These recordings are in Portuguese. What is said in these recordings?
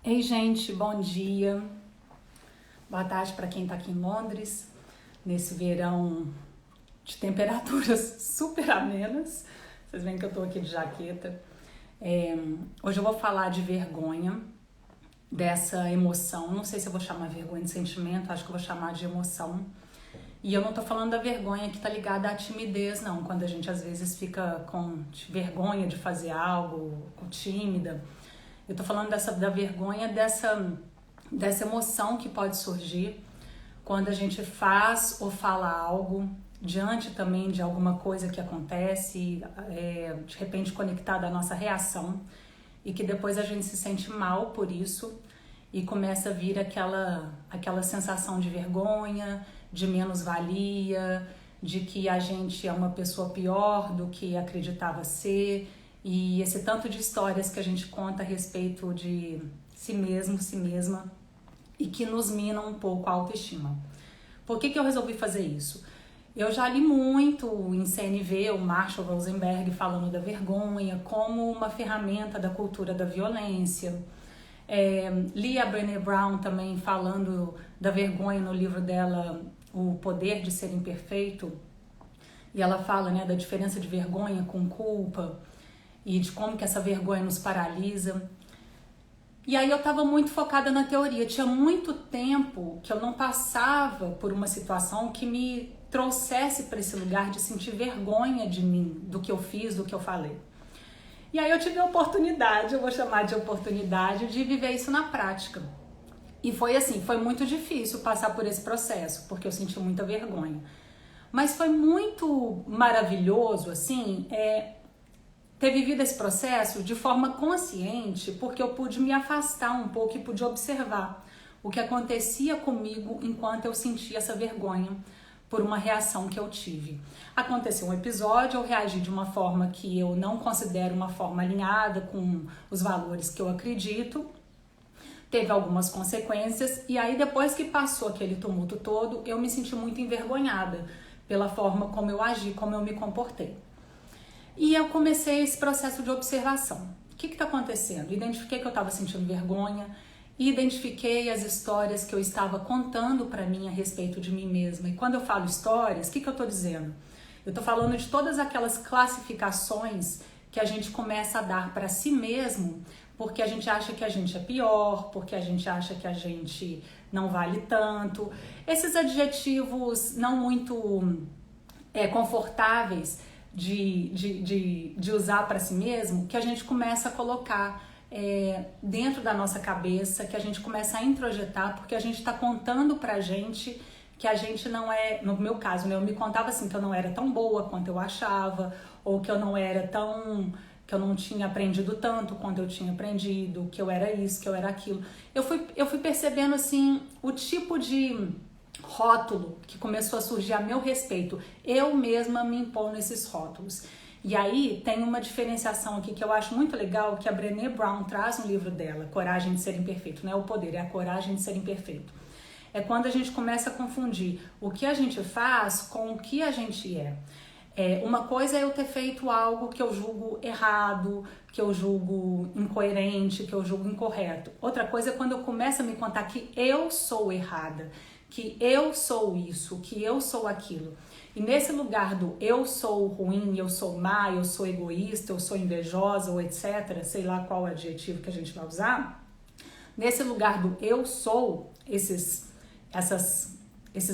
Ei, gente, bom dia. Boa tarde para quem está aqui em Londres, nesse verão de temperaturas super amenas. Vocês veem que eu estou aqui de jaqueta. Hoje eu vou falar de vergonha, dessa emoção. Não sei se eu vou chamar vergonha de sentimento, acho que eu vou chamar de emoção. E eu não tô falando da vergonha que tá ligada à timidez, não. Quando a gente às vezes fica com vergonha de fazer algo, tímida. Eu tô falando da vergonha, dessa emoção que pode surgir quando a gente faz ou fala algo diante também de alguma coisa que acontece, de repente conectada à nossa reação, e que depois a gente se sente mal por isso e começa a vir aquela sensação de vergonha, de menos-valia, de que a gente é uma pessoa pior do que acreditava ser, e esse tanto de histórias que a gente conta a respeito de si mesmo, si mesma, e que nos minam um pouco a autoestima. Por que eu resolvi fazer isso? Eu já li muito em CNV, o Marshall Rosenberg falando da vergonha como uma ferramenta da cultura da violência. Li a Brené Brown também falando da vergonha no livro dela, O Poder de Ser Imperfeito, e ela fala, né, da diferença de vergonha com culpa e de como que essa vergonha nos paralisa. E aí eu estava muito focada na teoria. Tinha muito tempo que eu não passava por uma situação que me trouxesse para esse lugar de sentir vergonha de mim, do que eu fiz, do que eu falei. E aí eu tive a oportunidade, eu vou chamar de oportunidade, de viver isso na prática. E foi assim, foi muito difícil passar por esse processo, porque eu senti muita vergonha. Mas foi muito maravilhoso, assim, ter vivido esse processo de forma consciente, porque eu pude me afastar um pouco e pude observar o que acontecia comigo enquanto eu sentia essa vergonha por uma reação que eu tive. Aconteceu um episódio, eu reagi de uma forma que eu não considero uma forma alinhada com os valores que eu acredito, teve algumas consequências, e aí depois que passou aquele tumulto todo, eu me senti muito envergonhada pela forma como eu agi, como eu me comportei. E eu comecei esse processo de observação. O que está acontecendo? Identifiquei que eu estava sentindo vergonha, e identifiquei as histórias que eu estava contando para mim a respeito de mim mesma. E quando eu falo histórias, o que eu estou dizendo? Eu estou falando de todas aquelas classificações que a gente começa a dar para si mesmo, porque a gente acha que a gente é pior, porque a gente acha que a gente não vale tanto. Esses adjetivos não muito confortáveis de usar para si mesmo, que a gente começa a colocar dentro da nossa cabeça, que a gente começa a introjetar, porque a gente está contando pra gente que a gente não é, no meu caso, né, eu me contava assim, que eu não era tão boa quanto eu achava, ou que eu não era que eu não tinha aprendido tanto quanto eu tinha aprendido, que eu era isso, que eu era aquilo. Eu fui percebendo assim, o tipo de rótulo que começou a surgir a meu respeito, eu mesma me impondo esses rótulos. E aí tem uma diferenciação aqui que eu acho muito legal, que a Brené Brown traz no livro dela, Coragem de Ser Imperfeito. Não é o poder, é a coragem de ser imperfeito. É quando a gente começa a confundir o que a gente faz com o que a gente é. Uma coisa é eu ter feito algo que eu julgo errado, que eu julgo incoerente, que eu julgo incorreto. Outra coisa é quando eu começo a me contar que eu sou errada, que eu sou isso, que eu sou aquilo. E nesse lugar do eu sou ruim, eu sou má, eu sou egoísta, eu sou invejosa, ou etc., sei lá qual adjetivo que a gente vai usar, nesse lugar do eu sou, esses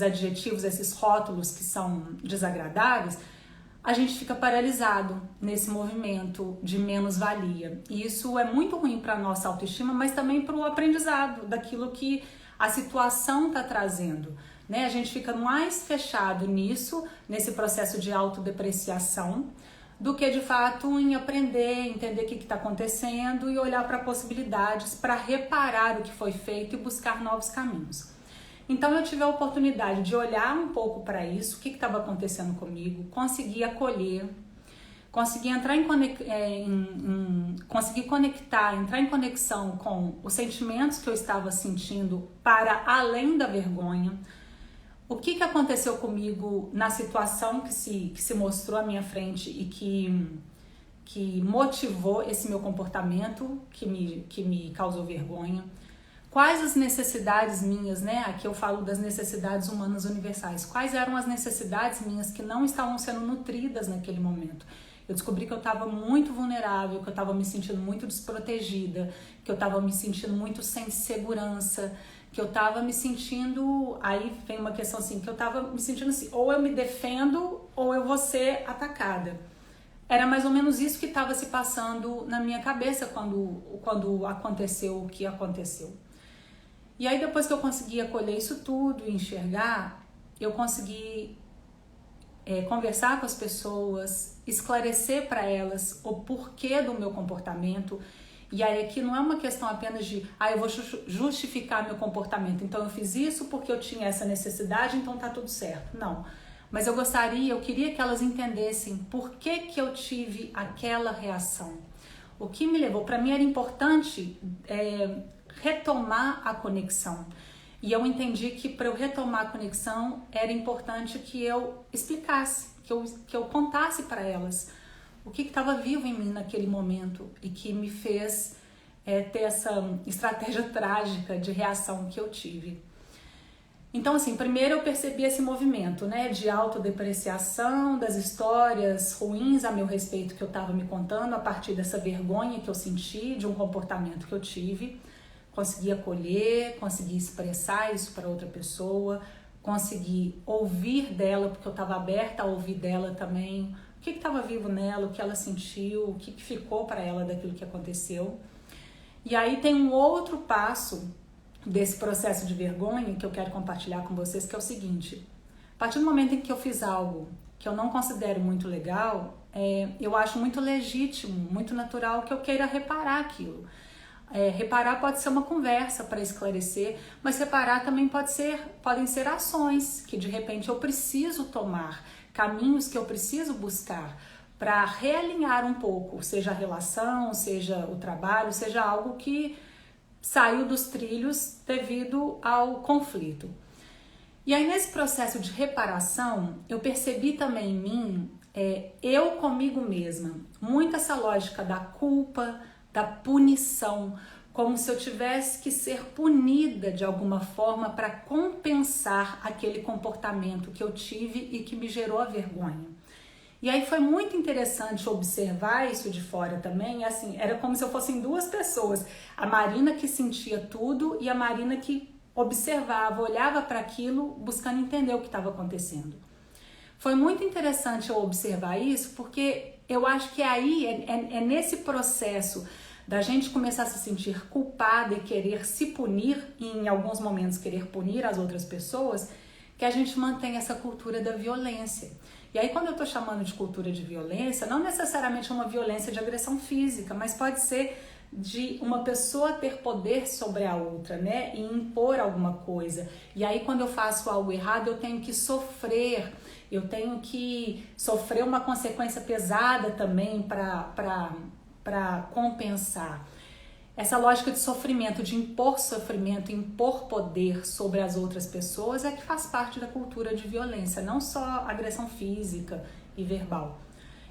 adjetivos, esses rótulos que são desagradáveis, a gente fica paralisado nesse movimento de menos-valia. E isso é muito ruim para a nossa autoestima, mas também para o aprendizado daquilo que a situação está trazendo. Né? A gente fica mais fechado nisso, nesse processo de autodepreciação, do que de fato em aprender, entender o que está acontecendo e olhar para possibilidades para reparar o que foi feito e buscar novos caminhos. Então eu tive a oportunidade de olhar um pouco para isso, o que estava acontecendo comigo, conseguir acolher, conseguir entrar conseguir conectar, entrar em conexão com os sentimentos que eu estava sentindo para além da vergonha. O que aconteceu comigo na situação que se mostrou à minha frente e que motivou esse meu comportamento, que me causou vergonha. Quais as necessidades minhas, né? Aqui eu falo das necessidades humanas universais. Quais eram as necessidades minhas que não estavam sendo nutridas naquele momento? Eu descobri que eu estava muito vulnerável, que eu estava me sentindo muito desprotegida, que eu estava me sentindo muito sem segurança, que eu estava me sentindo... Aí vem uma questão assim, que eu estava me sentindo assim, ou eu me defendo ou eu vou ser atacada. Era mais ou menos isso que estava se passando na minha cabeça quando aconteceu o que aconteceu. E aí depois que eu consegui acolher isso tudo e enxergar, eu consegui conversar com as pessoas, esclarecer para elas o porquê do meu comportamento. E aí aqui não é uma questão apenas de, eu vou justificar meu comportamento, então eu fiz isso porque eu tinha essa necessidade, então tá tudo certo. Não. Mas eu queria que elas entendessem por que eu tive aquela reação. O que me levou, para mim era importante retomar a conexão. E eu entendi que para eu retomar a conexão era importante que eu explicasse, que eu contasse para elas o que estava vivo em mim naquele momento e que me fez ter essa estratégia trágica de reação que eu tive. Então, assim, primeiro eu percebi esse movimento, né, de autodepreciação, das histórias ruins a meu respeito que eu estava me contando a partir dessa vergonha que eu senti de um comportamento que eu tive. Consegui acolher, consegui expressar isso para outra pessoa, consegui ouvir dela, porque eu estava aberta a ouvir dela também, o que estava vivo nela, o que ela sentiu, o que ficou para ela daquilo que aconteceu. E aí tem um outro passo desse processo de vergonha que eu quero compartilhar com vocês, que é o seguinte: a partir do momento em que eu fiz algo que eu não considero muito legal, eu acho muito legítimo, muito natural que eu queira reparar aquilo. Reparar pode ser uma conversa para esclarecer, mas reparar também podem ser ações que de repente eu preciso tomar, caminhos que eu preciso buscar para realinhar um pouco, seja a relação, seja o trabalho, seja algo que saiu dos trilhos devido ao conflito. E aí nesse processo de reparação, eu percebi também em mim, eu comigo mesma, muito essa lógica da culpa, da punição, como se eu tivesse que ser punida de alguma forma para compensar aquele comportamento que eu tive e que me gerou a vergonha. E aí foi muito interessante observar isso de fora também, assim, era como se eu fossem duas pessoas, a Marina que sentia tudo e a Marina que observava, olhava para aquilo, buscando entender o que estava acontecendo. Foi muito interessante eu observar isso, porque eu acho que aí é nesse processo da gente começar a se sentir culpada e querer se punir, e em alguns momentos querer punir as outras pessoas, que a gente mantém essa cultura da violência. E aí quando eu tô chamando de cultura de violência, não necessariamente uma violência de agressão física, mas pode ser de uma pessoa ter poder sobre a outra, né? E impor alguma coisa. E aí quando eu faço algo errado, eu tenho que sofrer uma consequência pesada também para compensar. Essa lógica de sofrimento, de impor sofrimento, impor poder sobre as outras pessoas é que faz parte da cultura de violência, não só agressão física e verbal.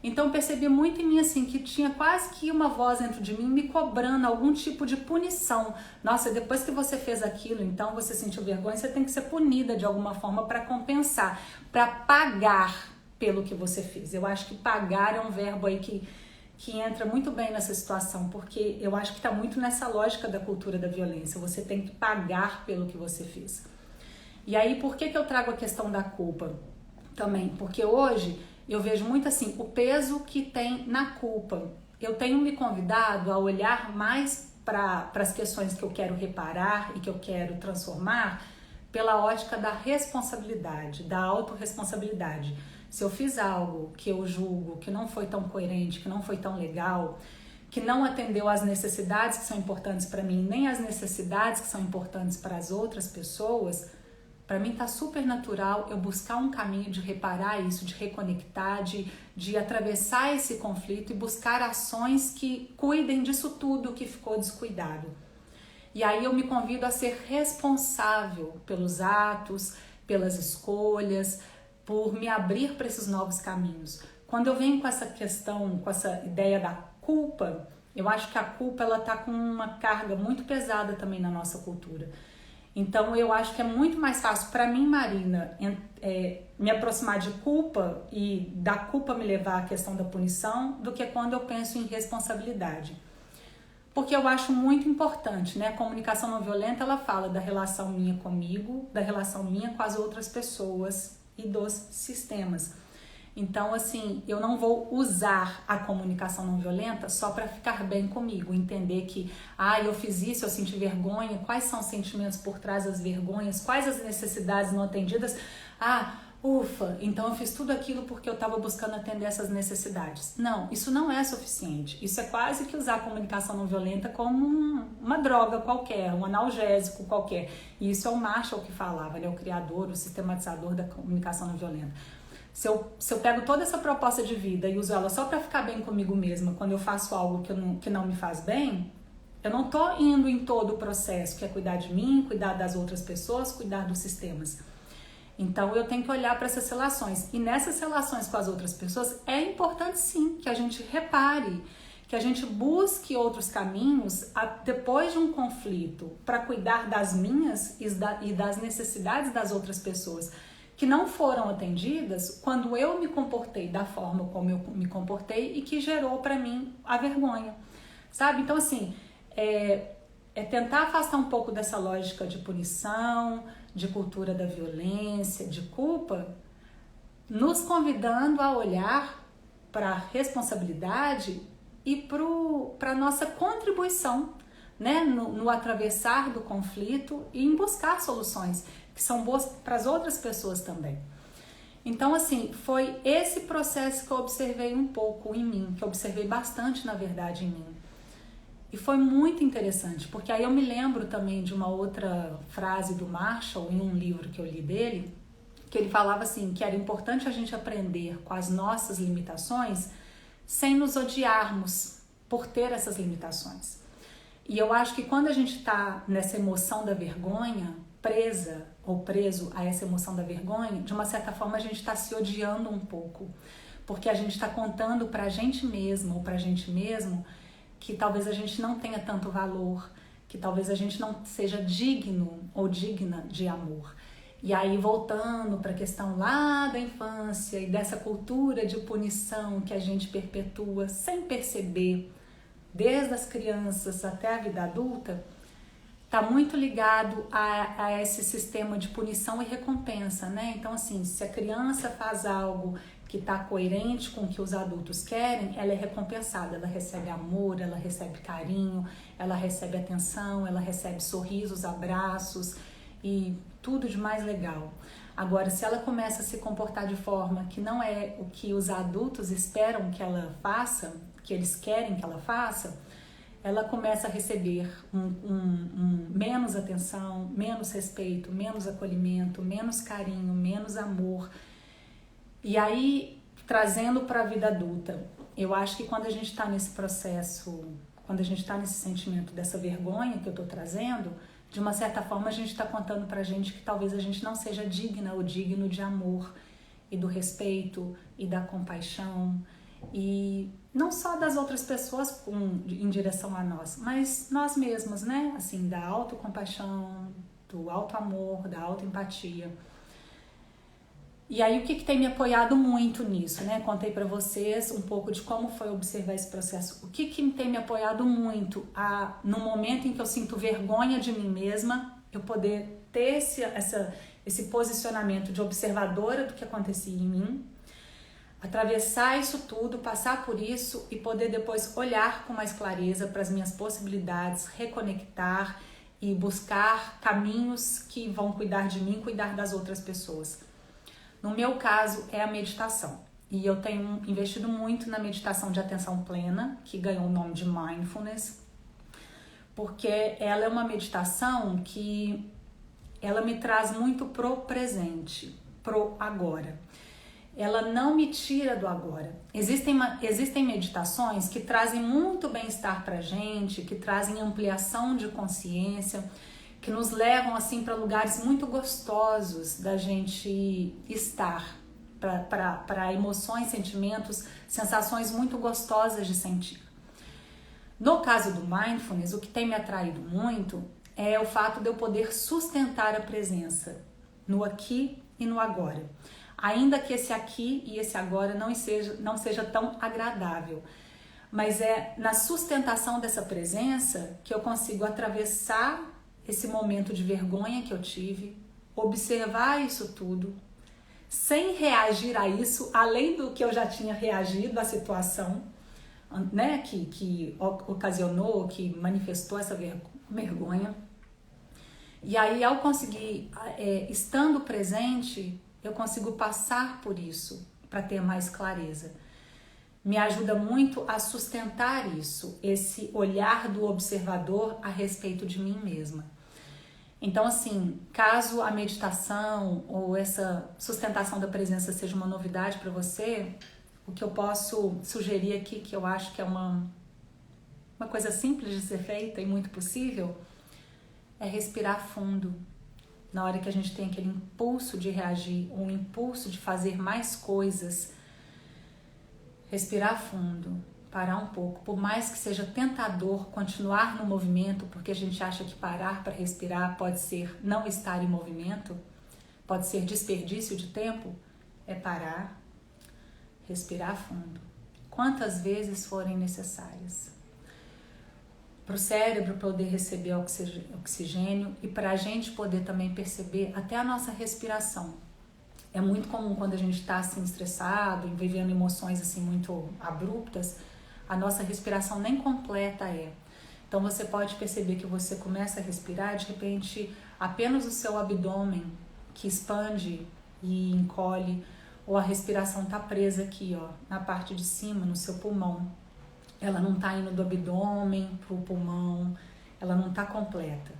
Então percebi muito em mim assim que tinha quase que uma voz dentro de mim me cobrando algum tipo de punição. Nossa, depois que você fez aquilo, então você sentiu vergonha, você tem que ser punida de alguma forma para compensar, para pagar pelo que você fez. Eu acho que pagar é um verbo aí que entra muito bem nessa situação, porque eu acho que está muito nessa lógica da cultura da violência. Você tem que pagar pelo que você fez. E aí, por que eu trago a questão da culpa também? Porque hoje eu vejo muito assim, o peso que tem na culpa. Eu tenho me convidado a olhar mais para as questões que eu quero reparar e que eu quero transformar pela ótica da responsabilidade, da autorresponsabilidade. Se eu fiz algo que eu julgo que não foi tão coerente, que não foi tão legal, que não atendeu às necessidades que são importantes para mim, nem às necessidades que são importantes para as outras pessoas, para mim tá super natural eu buscar um caminho de reparar isso, de reconectar, de atravessar esse conflito e buscar ações que cuidem disso tudo que ficou descuidado. E aí eu me convido a ser responsável pelos atos, pelas escolhas, por me abrir para esses novos caminhos, quando eu venho com essa questão, com essa ideia da culpa, eu acho que a culpa ela tá com uma carga muito pesada também na nossa cultura. Então eu acho que é muito mais fácil para mim, Marina, me aproximar de culpa e da culpa me levar à questão da punição do que quando eu penso em responsabilidade. Porque eu acho muito importante, né? A comunicação não violenta, ela fala da relação minha comigo, da relação minha com as outras pessoas e dos sistemas. Então, assim, eu não vou usar a comunicação não violenta só para ficar bem comigo, entender que, eu fiz isso, eu senti vergonha, quais são os sentimentos por trás das vergonhas, quais as necessidades não atendidas. Ufa, então eu fiz tudo aquilo porque eu estava buscando atender essas necessidades. Não, isso não é suficiente. Isso é quase que usar a comunicação não violenta como uma droga qualquer, um analgésico qualquer. E isso é o Marshall que falava, ele é o criador, o sistematizador da comunicação não violenta. Se eu pego toda essa proposta de vida e uso ela só para ficar bem comigo mesma, quando eu faço algo que não me faz bem, eu não tô indo em todo o processo, que é cuidar de mim, cuidar das outras pessoas, cuidar dos sistemas. Então eu tenho que olhar para essas relações. E nessas relações com as outras pessoas, é importante sim que a gente repare, que a gente busque outros caminhos depois de um conflito para cuidar das minhas e das necessidades das outras pessoas que não foram atendidas quando eu me comportei da forma como eu me comportei e que gerou para mim a vergonha, sabe? Então, assim, é tentar afastar um pouco dessa lógica de punição, de cultura da violência, de culpa, nos convidando a olhar para a responsabilidade e para a nossa contribuição, né? No atravessar do conflito e em buscar soluções que são boas para as outras pessoas também. Então, assim, foi esse processo que eu observei um pouco em mim, que eu observei bastante, na verdade, em mim. E foi muito interessante, porque aí eu me lembro também de uma outra frase do Marshall, em um livro que eu li dele, que ele falava assim, que era importante a gente aprender com as nossas limitações sem nos odiarmos por ter essas limitações. E eu acho que quando a gente está nessa emoção da vergonha, presa ou preso a essa emoção da vergonha, de uma certa forma a gente está se odiando um pouco, porque a gente está contando para a gente mesma ou para a gente mesmo que talvez a gente não tenha tanto valor, que talvez a gente não seja digno ou digna de amor. E aí, voltando para a questão lá da infância e dessa cultura de punição que a gente perpetua sem perceber, desde as crianças até a vida adulta, está muito ligado a esse sistema de punição e recompensa, né? Então, assim, se a criança faz algo que está coerente com o que os adultos querem, ela é recompensada, ela recebe amor, ela recebe carinho, ela recebe atenção, ela recebe sorrisos, abraços e tudo de mais legal. Agora, se ela começa a se comportar de forma que não é o que os adultos esperam que ela faça, que eles querem que ela faça, ela começa a receber menos atenção, menos respeito, menos acolhimento, menos carinho, menos amor. E aí, trazendo para a vida adulta, eu acho que quando a gente está nesse processo, quando a gente está nesse sentimento dessa vergonha que eu estou trazendo, de uma certa forma a gente está contando para a gente que talvez a gente não seja digna ou digno de amor e do respeito e da compaixão. E não só das outras pessoas em direção a nós, mas nós mesmos, né? Assim, da autocompaixão, do autoamor, da autoempatia. E aí, o que tem me apoiado muito nisso, né? Contei para vocês um pouco de como foi observar esse processo. O que tem me apoiado muito no momento em que eu sinto vergonha de mim mesma, eu poder ter esse posicionamento de observadora do que acontecia em mim, atravessar isso tudo, passar por isso e poder depois olhar com mais clareza para as minhas possibilidades, reconectar e buscar caminhos que vão cuidar de mim, cuidar das outras pessoas. No meu caso, é a meditação. E eu tenho investido muito na meditação de atenção plena, que ganhou o nome de Mindfulness, porque ela é uma meditação que ela me traz muito pro presente, pro agora. Ela não me tira do agora. Existem meditações que trazem muito bem-estar pra gente, que trazem ampliação de consciência, que nos levam assim para lugares muito gostosos da gente estar, para emoções, sentimentos, sensações muito gostosas de sentir. No caso do Mindfulness, o que tem me atraído muito é o fato de eu poder sustentar a presença no aqui e no agora. Ainda que esse aqui e esse agora não seja tão agradável. Mas é na sustentação dessa presença que eu consigo atravessar esse momento de vergonha que eu tive, observar isso tudo, sem reagir a isso, além do que eu já tinha reagido à situação, né, que ocasionou, que manifestou essa vergonha. E aí, ao conseguir, estando presente, eu consigo passar por isso para ter mais clareza. Me ajuda muito a sustentar isso, esse olhar do observador a respeito de mim mesma. Então, assim, caso a meditação ou essa sustentação da presença seja uma novidade para você, o que eu posso sugerir aqui, que eu acho que é uma coisa simples de ser feita e muito possível, é respirar fundo. Na hora que a gente tem aquele impulso de reagir, um impulso de fazer mais coisas, respirar fundo, parar um pouco. Por mais que seja tentador continuar no movimento, porque a gente acha que parar para respirar pode ser não estar em movimento, pode ser desperdício de tempo, é parar, respirar fundo, quantas vezes forem necessárias. Para o cérebro poder receber oxigênio e para a gente poder também perceber até a nossa respiração. É muito comum quando a gente está assim estressado, vivendo emoções assim muito abruptas, a nossa respiração nem completa é. Então você pode perceber que você começa a respirar, de repente apenas o seu abdômen que expande e encolhe, ou a respiração está presa aqui, ó, na parte de cima, no seu pulmão. Ela não está indo do abdômen para o pulmão, ela não está completa.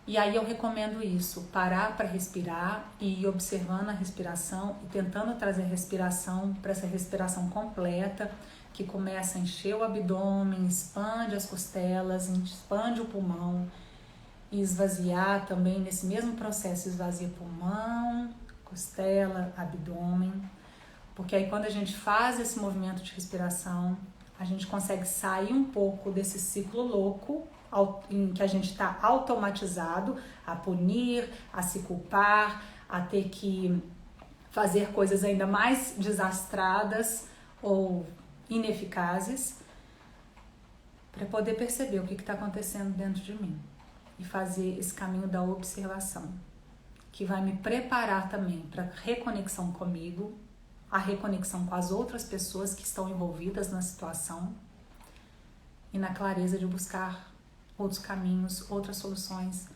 E aí eu recomendo isso, parar para respirar e ir observando a respiração e tentando trazer a respiração para essa respiração completa, que começa a encher o abdômen, expande as costelas, expande o pulmão e esvaziar também nesse mesmo processo, esvazia pulmão, costela, abdômen, porque aí quando a gente faz esse movimento de respiração, a gente consegue sair um pouco desse ciclo louco em que a gente está automatizado a punir, a se culpar, a ter que fazer coisas ainda mais desastradas ou ineficazes, para poder perceber o que está acontecendo dentro de mim e fazer esse caminho da observação, que vai me preparar também para reconexão comigo, a reconexão com as outras pessoas que estão envolvidas na situação e na clareza de buscar outros caminhos, outras soluções,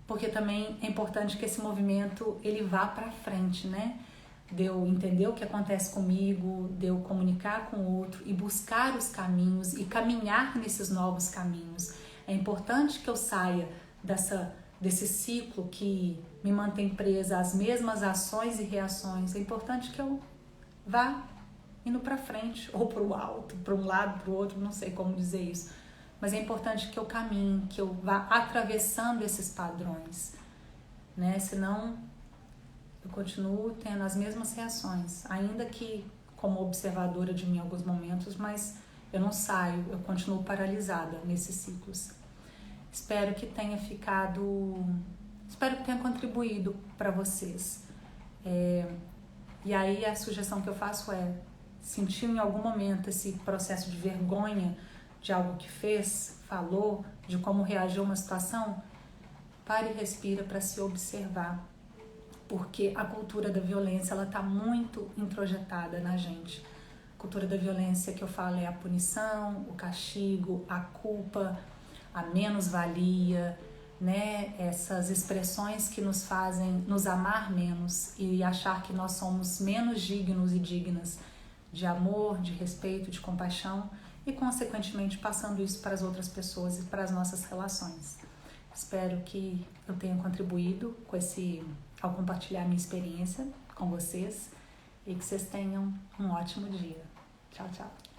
porque também é importante que esse movimento ele vá para frente, né? De eu entender o que acontece comigo, de eu comunicar com o outro e buscar os caminhos e caminhar nesses novos caminhos. É importante que eu saia desse ciclo que me mantém presa às mesmas ações e reações. É importante que eu vá indo para frente ou para o alto, para um lado, para o outro, não sei como dizer isso. Mas é importante que eu caminhe, que eu vá atravessando esses padrões, né? Senão eu continuo tendo as mesmas reações, ainda que como observadora de mim em alguns momentos, mas eu não saio, eu continuo paralisada nesses ciclos. Espero que tenha contribuído para vocês. E aí a sugestão que eu faço é, sentiu em algum momento esse processo de vergonha de algo que fez, falou, de como reagiu a uma situação, pare e respira para se observar, porque a cultura da violência ela está muito introjetada na gente. A cultura da violência que eu falo é a punição, o castigo, a culpa, a menos-valia, né? Essas expressões que nos fazem nos amar menos e achar que nós somos menos dignos e dignas de amor, de respeito, de compaixão e, consequentemente, passando isso para as outras pessoas e para as nossas relações. Espero que eu tenha contribuído ao compartilhar minha experiência com vocês e que vocês tenham um ótimo dia. Tchau, tchau.